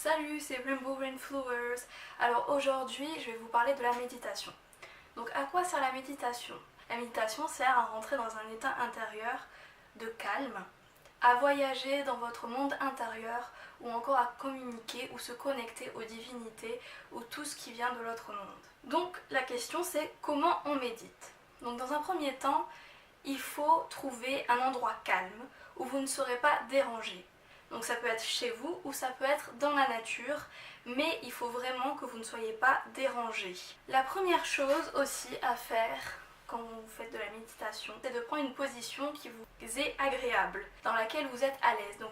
Salut, c'est Rainbow Rainflowers. Alors aujourd'hui, je vais vous parler de la méditation. Donc à quoi sert la méditation? La méditation sert à rentrer dans un état intérieur de calme, à voyager dans votre monde intérieur ou encore à communiquer ou se connecter aux divinités ou tout ce qui vient de l'autre monde. Donc la question c'est comment on médite? Donc dans un premier temps, il faut trouver un endroit calme où vous ne serez pas dérangé. Donc ça peut être chez vous ou ça peut être dans la nature, mais il faut vraiment que vous ne soyez pas dérangé. La première chose aussi à faire quand vous faites de la méditation, c'est de prendre une position qui vous est agréable, dans laquelle vous êtes à l'aise. Donc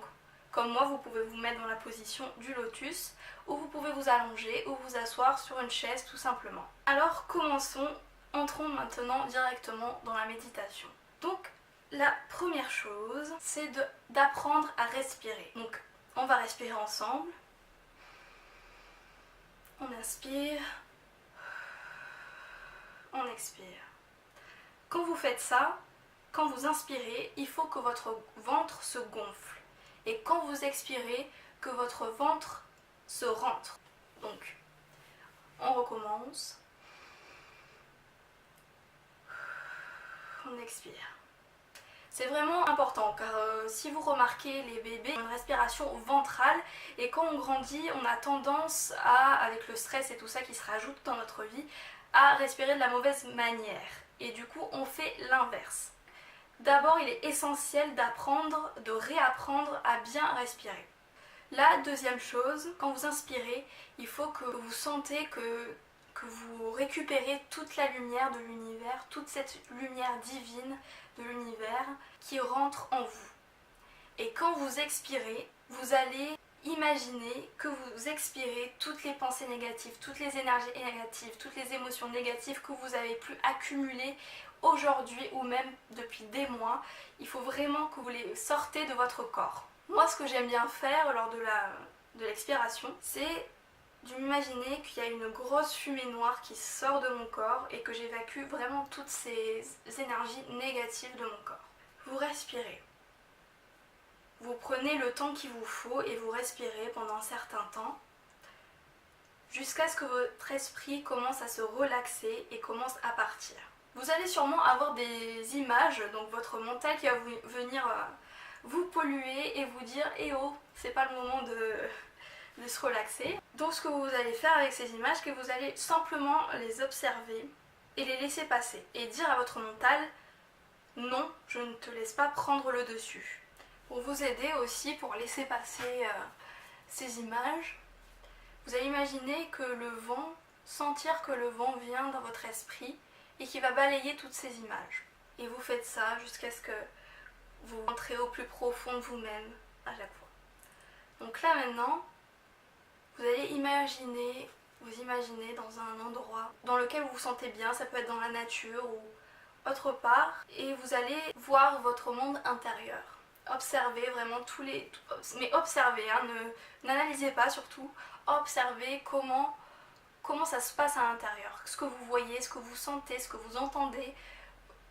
comme moi, vous pouvez vous mettre dans la position du lotus, ou vous pouvez vous allonger ou vous asseoir sur une chaise tout simplement. Alors commençons, entrons maintenant directement dans la méditation. Donc la première chose, c'est d'apprendre à respirer. Donc, on va respirer ensemble. On inspire. On expire. Quand vous faites ça, quand vous inspirez, il faut que votre ventre se gonfle. Et quand vous expirez, que votre ventre se rentre. Donc, on recommence. On expire. C'est vraiment important car si vous remarquez, les bébés ont une respiration ventrale et quand on grandit, on a tendance à, avec le stress et tout ça qui se rajoute dans notre vie, à respirer de la mauvaise manière. Et du coup, on fait l'inverse. D'abord, il est essentiel d'apprendre, de réapprendre à bien respirer. La deuxième chose, quand vous inspirez, il faut que vous sentez que vous récupérez toute la lumière de l'univers, toute cette lumière divine de l'univers qui rentre en vous. Et quand vous expirez, vous allez imaginer que vous expirez toutes les pensées négatives, toutes les énergies négatives, toutes les émotions négatives que vous avez pu accumuler aujourd'hui ou même depuis des mois. Il faut vraiment que vous les sortez de votre corps. Moi, ce que j'aime bien faire lors de l'expiration, c'est d'imaginer qu'il y a une grosse fumée noire qui sort de mon corps et que j'évacue vraiment toutes ces énergies négatives de mon corps. Vous respirez. Vous prenez le temps qu'il vous faut et vous respirez pendant un certain temps jusqu'à ce que votre esprit commence à se relaxer et commence à partir. Vous allez sûrement avoir des images, donc votre mental qui va venir vous polluer et vous dire « Eh oh, c'est pas le moment de se relaxer ». Donc ce que vous allez faire avec ces images, c'est que vous allez simplement les observer et les laisser passer. Et dire à votre mental « Non, je ne te laisse pas prendre le dessus ». Pour vous aider aussi, pour laisser passer ces images, vous allez imaginer que le vent, sentir que le vent vient dans votre esprit et qui va balayer toutes ces images. Et vous faites ça jusqu'à ce que vous rentrez au plus profond de vous-même à chaque fois. Donc là maintenant, vous allez vous imaginer dans un endroit dans lequel vous vous sentez bien, ça peut être dans la nature ou autre part, et vous allez voir votre monde intérieur. Observez vraiment mais observez, hein, n'analysez pas surtout, observez comment ça se passe à l'intérieur, ce que vous voyez, ce que vous sentez, ce que vous entendez,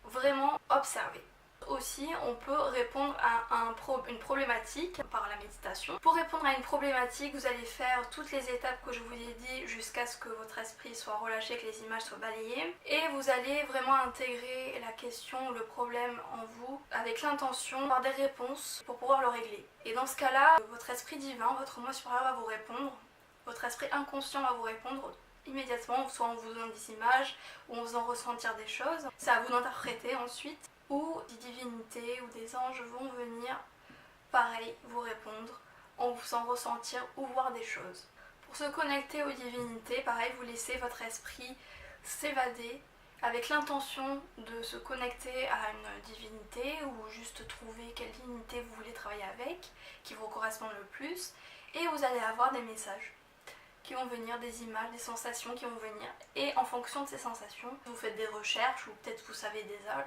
vraiment observez. Aussi, on peut répondre à une problématique par la méditation. Pour répondre à une problématique, vous allez faire toutes les étapes que je vous ai dit jusqu'à ce que votre esprit soit relâché, que les images soient balayées. Et vous allez vraiment intégrer la question, le problème en vous, avec l'intention d'avoir des réponses pour pouvoir le régler. Et dans ce cas-là, votre esprit divin, votre moi supérieur va vous répondre, votre esprit inconscient va vous répondre immédiatement, soit en vous donnant des images ou en faisant ressentir des choses. C'est à vous d'interpréter ensuite. Ou des divinités ou des anges vont venir, pareil, vous répondre en vous faisant ressentir ou voir des choses. Pour se connecter aux divinités, pareil, vous laissez votre esprit s'évader avec l'intention de se connecter à une divinité ou juste trouver quelle divinité vous voulez travailler avec, qui vous correspond le plus, et vous allez avoir des messages qui vont venir, des images, des sensations qui vont venir, et en fonction de ces sensations, vous faites des recherches ou peut-être vous savez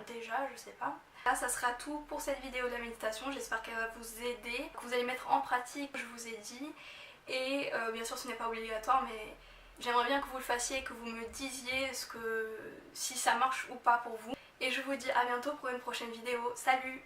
déjà, je sais pas. Là, ça sera tout pour cette vidéo de la méditation, j'espère qu'elle va vous aider, que vous allez mettre en pratique ce que je vous ai dit, et bien sûr ce n'est pas obligatoire, mais j'aimerais bien que vous le fassiez, que vous me disiez si ça marche ou pas pour vous. Et je vous dis à bientôt pour une prochaine vidéo, salut!